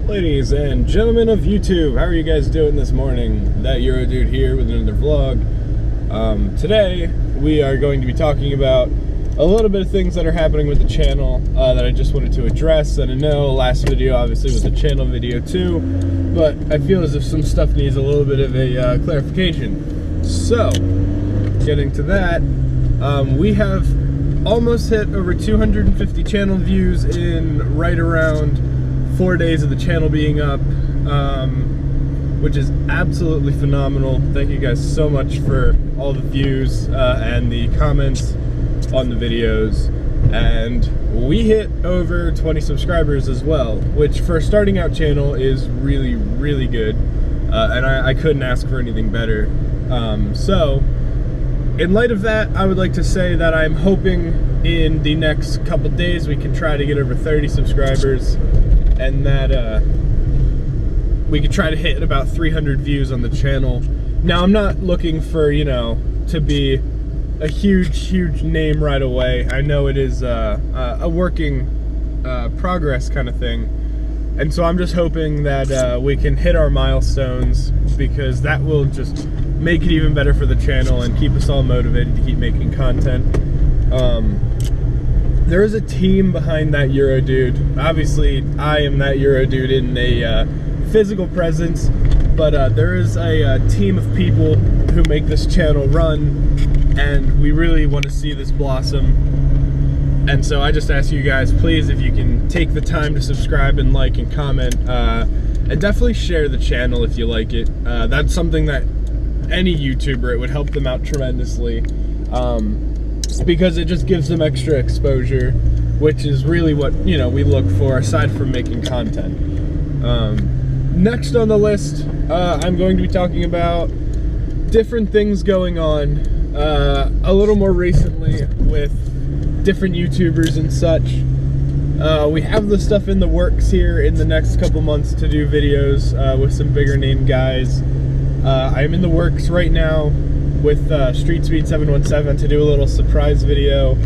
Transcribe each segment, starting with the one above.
Ladies and gentlemen of YouTube, how are you guys doing this morning? ThatEuroDude here with another vlog. Today we are going to be talking about a little bit of things that are happening with the channel that I just wanted to address. And I know last video obviously was a channel video too, but I feel as if some stuff needs a little bit of a clarification. So, getting to that, we have almost hit over 250 channel views in right around 4 days of the channel being up, which is absolutely phenomenal. Thank you guys so much for all the views and the comments on the videos. And we hit over 20 subscribers as well, which for a starting out channel is really, really good. And I couldn't ask for anything better. So, in light of that, I would like to say that I'm hoping in the next couple days we can try to get over 30 subscribers, and that we could try to hit about 300 views on the channel. Now, I'm not looking for, you know, to be a huge name right away. I know it is a working progress kind of thing, and so I'm just hoping that we can hit our milestones, because that will just make it even better for the channel and keep us all motivated to keep making content. There is a team behind ThatEuroDude. Obviously, I am ThatEuroDude in a physical presence, but there is a team of people who make this channel run, and we really want to see this blossom. And so I just ask you guys, please, if you can take the time to subscribe and like and comment, and definitely share the channel if you like it. That's something that any YouTuber, it would help them out tremendously. Because it just gives them extra exposure, which is really what, you know, we look for aside from making content. Next on the list, I'm going to be talking about different things going on a little more recently with different YouTubers and such. We have the stuff in the works here in the next couple months to do videos with some bigger name guys. I'm in the works right now with Street Speed 717 to do a little surprise video.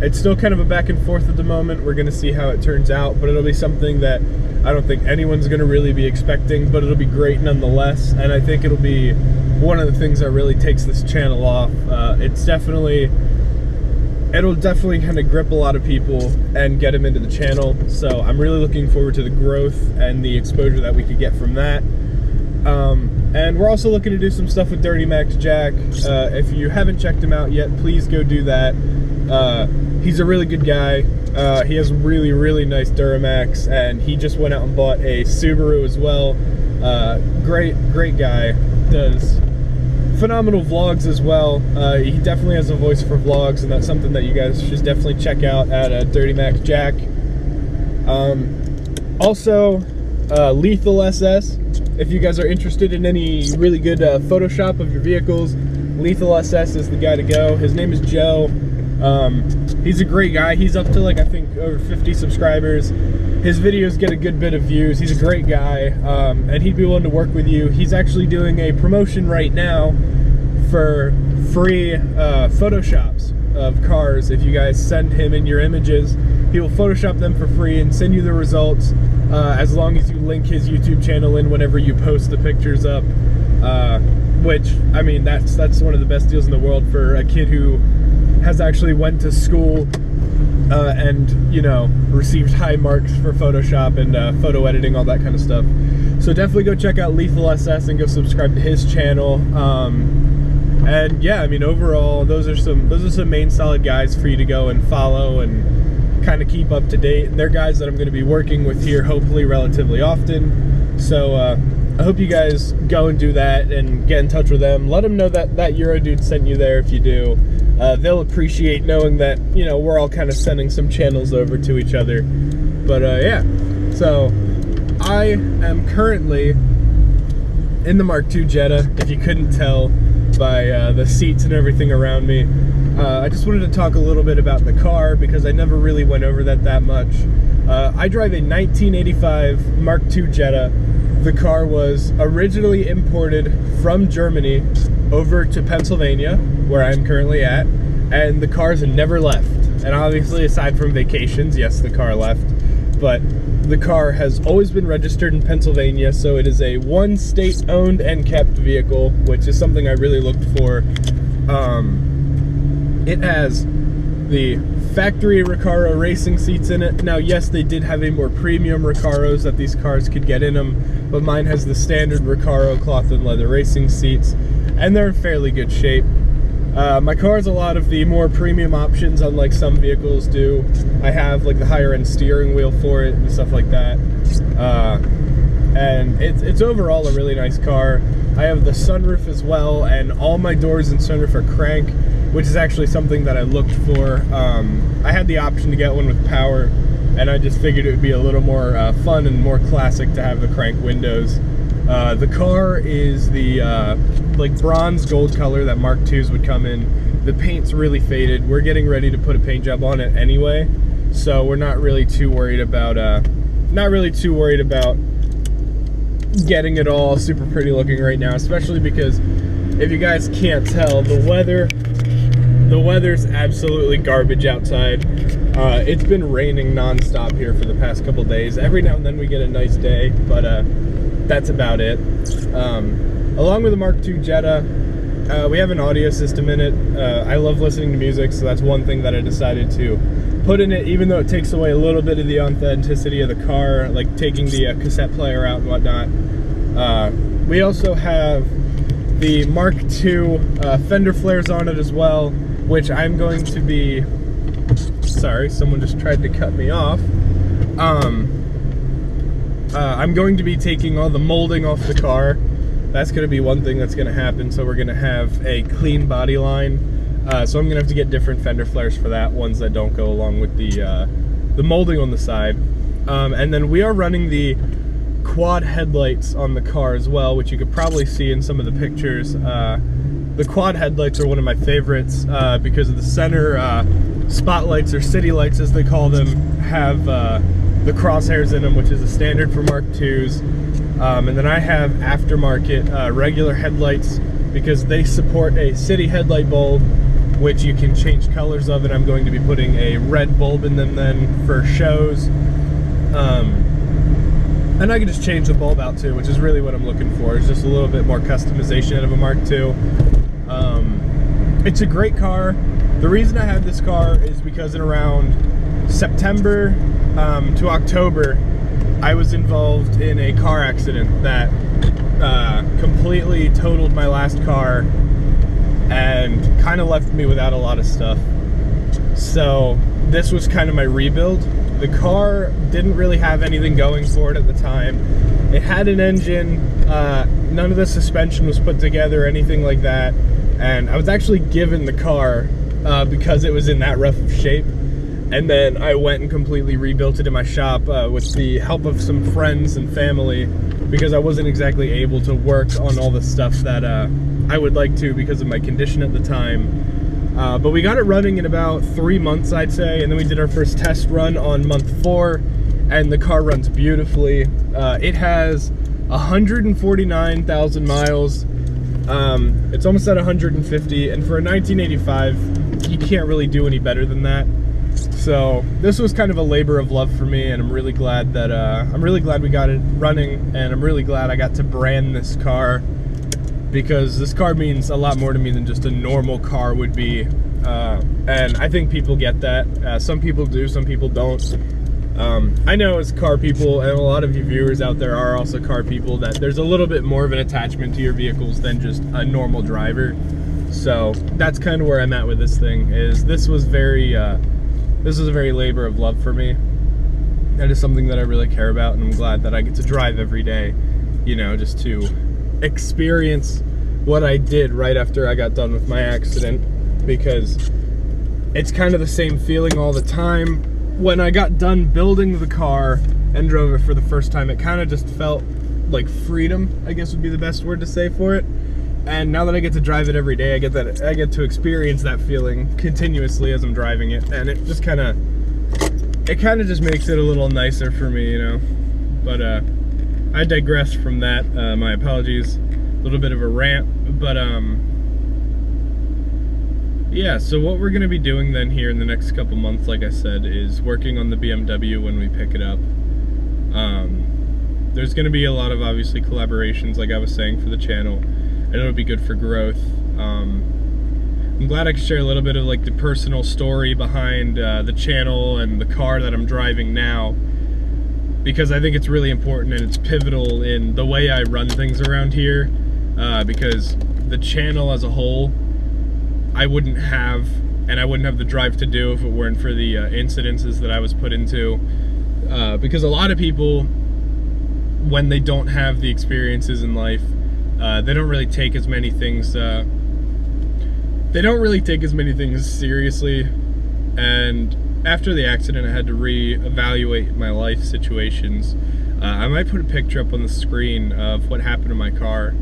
It's still kind of a back and forth at the moment. We're gonna see how it turns out, but it'll be something that I don't think anyone's gonna really be expecting, but it'll be great nonetheless. And I think it'll be one of the things that really takes this channel off. It'll definitely kind of grip a lot of people and get them into the channel. So I'm really looking forward to the growth and the exposure that we could get from that. And we're also looking to do some stuff with Dirty Max Jack. If you haven't checked him out yet, please go do that. He's a really good guy. He has really nice Duramax, and he just went out and bought a Subaru as well. Great guy. Does phenomenal vlogs as well. He definitely has a voice for vlogs, and that's something that you guys should definitely check out at Dirty Max Jack. Also, Lethal SS. If you guys are interested in any really good Photoshop of your vehicles, Lethal SS is the guy to go. His name is Joe. He's a great guy. He's up to, like, I think over 50 subscribers. His videos get a good bit of views. He's a great guy, and he'd be willing to work with you. He's actually doing a promotion right now for free Photoshops of cars. If you guys send him in your images, he will Photoshop them for free and send you the results, as long as you link his YouTube channel in whenever you post the pictures up. Which, I mean, that's one of the best deals in the world for a kid who has actually went to school and, you know, received high marks for Photoshop and photo editing, all that kind of stuff. So definitely go check out Lethal SS and go subscribe to his channel. And yeah, I mean, overall, those are some main solid guys for you to go and follow and kind of keep up to date. They're guys that I'm going to be working with here, hopefully relatively often. So I hope you guys go and do that and get in touch with them. Let them know that ThatEuroDude sent you there if you do. They'll appreciate knowing that, you know, we're all kind of sending some channels over to each other. But yeah, so I am currently in the Mark II Jetta, if you couldn't tell by the seats and everything around me. I just wanted to talk a little bit about the car, because I never really went over that much. I drive a 1985 Mark II Jetta. The car was originally imported from Germany over to Pennsylvania, where I'm currently at, and the cars never left. And obviously, aside from vacations, yes, the car left. but the car has always been registered in Pennsylvania, so it is a one state owned and kept vehicle, which is something I really looked for. It has the factory Recaro racing seats in it. Now, yes, they did have a more premium Recaros that these cars could get in them, but mine has the standard Recaro cloth and leather racing seats, and they're in fairly good shape. My car has a lot of the more premium options, unlike some vehicles do. I have like the higher end steering wheel for it and stuff like that. And it's overall a really nice car. I have the sunroof as well, and all my doors and sunroof are crank, which is actually something that I looked for. I had the option to get one with power, and I just figured it would be a little more fun and more classic to have the crank windows. The car is the like bronze gold color that Mark IIs would come in. The paint's really faded. We're getting ready to put a paint job on it anyway, so we're not really too worried about getting it all super pretty looking right now, especially because if you guys can't tell, the weather's absolutely garbage outside. It's been raining non-stop here for the past couple days. Every now and then we get a nice day, but that's about it. Along with the Mark II Jetta, we have an audio system in it. I love listening to music, so that's one thing that I decided to put in it, even though it takes away a little bit of the authenticity of the car, like taking the cassette player out and whatnot. We also have the Mark II fender flares on it as well, which I'm going to be... Sorry, someone just tried to cut me off. I'm going to be taking all the molding off the car. That's going to be one thing that's going to happen, so we're going to have a clean body line. So I'm going to have to get different fender flares for that, ones that don't go along with the molding on the side. And then we are running the quad headlights on the car as well, which you could probably see in some of the pictures. The quad headlights are one of my favorites because of the center spotlights, or city lights as they call them, have the crosshairs in them, which is a standard for Mark IIs. And then I have aftermarket regular headlights because they support a city headlight bulb, which you can change colors of, and I'm going to be putting a red bulb in them then for shows. And I can just change the bulb out too, which is really what I'm looking for. It's just a little bit more customization out of a Mark II. It's a great car. The reason I have this car is because in around September to October, I was involved in a car accident that completely totaled my last car and kind of left me without a lot of stuff. So this was kind of my rebuild. The car didn't really have anything going for it at the time. It had an engine, none of the suspension was put together or anything like that, and I was actually given the car because it was in that rough of shape. And then I went and completely rebuilt it in my shop with the help of some friends and family, because I wasn't exactly able to work on all the stuff that I would like to because of my condition at the time. But we got it running in about 3 months, I'd say, and then we did our first test run on month 4, and the car runs beautifully. It has 149,000 miles. It's almost at 150, and for a 1985, you can't really do any better than that. So this was kind of a labor of love for me, and I'm really glad that we got it running, and I'm really glad I got to brand this car, because this car means a lot more to me than just a normal car would be. And I think people get that. Some people do, some people don't. I know as car people, and a lot of you viewers out there are also car people, that there's a little bit more of an attachment to your vehicles than just a normal driver. So that's kind of where I'm at with this thing. This was a very labor of love for me. That is something that I really care about, and I'm glad that I get to drive every day, you know, just to experience what I did right after I got done with my accident, because it's kind of the same feeling all the time. When I got done building the car and drove it for the first time, it kind of just felt like freedom, I guess would be the best word to say for it. And now that I get to drive it every day, I get to experience that feeling continuously as I'm driving it, and it kind of just makes it a little nicer for me, you know. But I digress from that. My apologies, a little bit of a rant, but Yeah, so what we're going to be doing then here in the next couple months, like I said, is working on the BMW when we pick it up. There's going to be a lot of, obviously, collaborations, like I was saying, for the channel, and it'll be good for growth. I'm glad I could share a little bit of like the personal story behind the channel and the car that I'm driving now, because I think it's really important and it's pivotal in the way I run things around here, because the channel as a whole, I wouldn't have the drive to do if it weren't for the incidences that I was put into, because a lot of people, when they don't have the experiences in life, they don't really take as many things seriously. And after the accident, I had to re-evaluate my life situations. I might put a picture up on the screen of what happened to my car,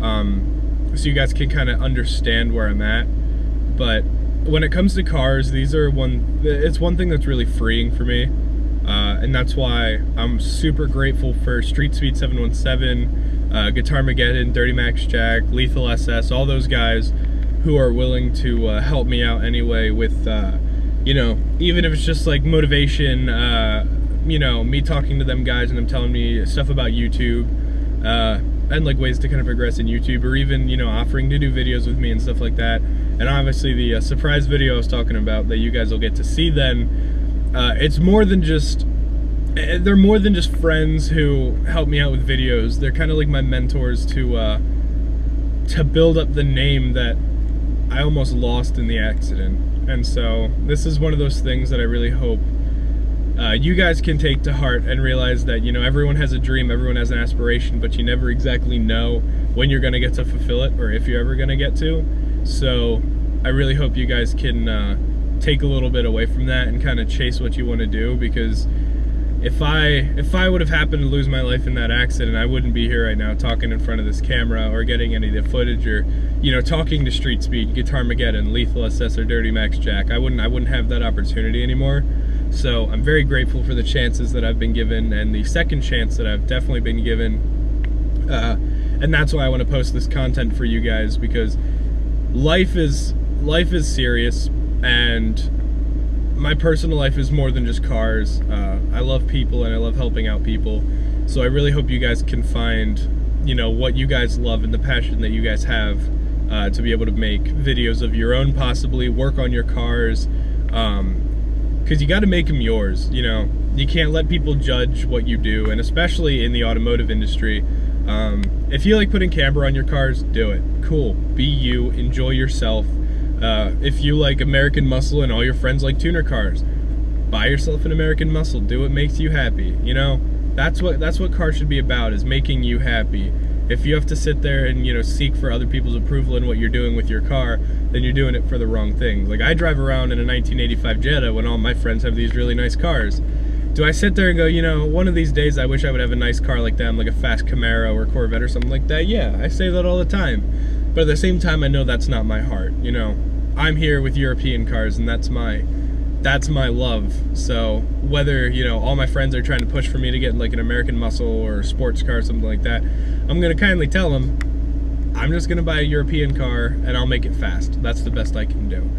so you guys can kind of understand where I'm at. But when it comes to cars, it's one thing that's really freeing for me. And that's why I'm super grateful for Street Speed 717, Guitarmageddon, Dirty Max Jack, Lethal SS, all those guys who are willing to help me out anyway with, you know, even if it's just like motivation, you know, me talking to them guys and them telling me stuff about YouTube, and like ways to kind of progress in YouTube, or even, you know, offering to do videos with me and stuff like that. And obviously the surprise video I was talking about that you guys will get to see then, it's more than just, they're more than just friends who help me out with videos. They're kind of like my mentors to build up the name that I almost lost in the accident. And so this is one of those things that I really hope you guys can take to heart and realize that, you know, everyone has a dream, everyone has an aspiration, but you never exactly know when you're going to get to fulfill it, or if you're ever going to get to. So I really hope you guys can take a little bit away from that and kind of chase what you want to do, because if I would have happened to lose my life in that accident, I wouldn't be here right now talking in front of this camera or getting any of the footage, or, you know, talking to Street Speed, Guitarmageddon, Lethal SS, or Dirty Max Jack. I wouldn't have that opportunity anymore. So I'm very grateful for the chances that I've been given, and the second chance that I've definitely been given. And that's why I want to post this content for you guys, because life is serious, and my personal life is more than just cars. I love people and I love helping out people. So I really hope you guys can find, you know, what you guys love and the passion that you guys have to be able to make videos of your own, possibly work on your cars, because you got to make them yours. You know, you can't let people judge what you do, and especially in the automotive industry. If you like putting camber on your cars, do it. Cool. Be you. Enjoy yourself. If you like American muscle and all your friends like tuner cars, buy yourself an American muscle. Do what makes you happy. You know, that's what cars should be about, is making you happy. If you have to sit there and, you know, seek for other people's approval in what you're doing with your car, then you're doing it for the wrong things. Like, I drive around in a 1985 Jetta when all my friends have these really nice cars. Do I sit there and go, you know, one of these days I wish I would have a nice car like them, like a fast Camaro or Corvette or something like that? Yeah, I say that all the time. But at the same time, I know that's not my heart, you know. I'm here with European cars, and that's my love. So whether, you know, all my friends are trying to push for me to get like an American muscle or a sports car or something like that, I'm gonna kindly tell them, I'm just gonna buy a European car and I'll make it fast. That's the best I can do.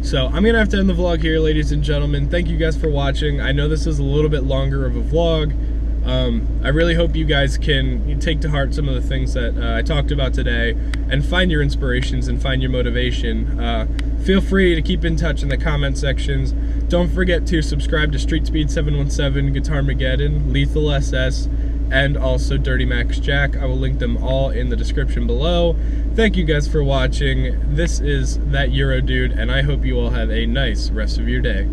So I'm gonna have to end the vlog here, ladies and gentlemen. Thank you guys for watching. I know this is a little bit longer of a vlog. I really hope you guys can take to heart some of the things that I talked about today, and find your inspirations and find your motivation. Feel free to keep in touch in the comment sections. Don't forget to subscribe to Street Speed 717, Guitarmageddon, Lethal SS, and also Dirty Max Jack. I will link them all in the description below. Thank you guys for watching. This is ThatEuroDude, and I hope you all have a nice rest of your day.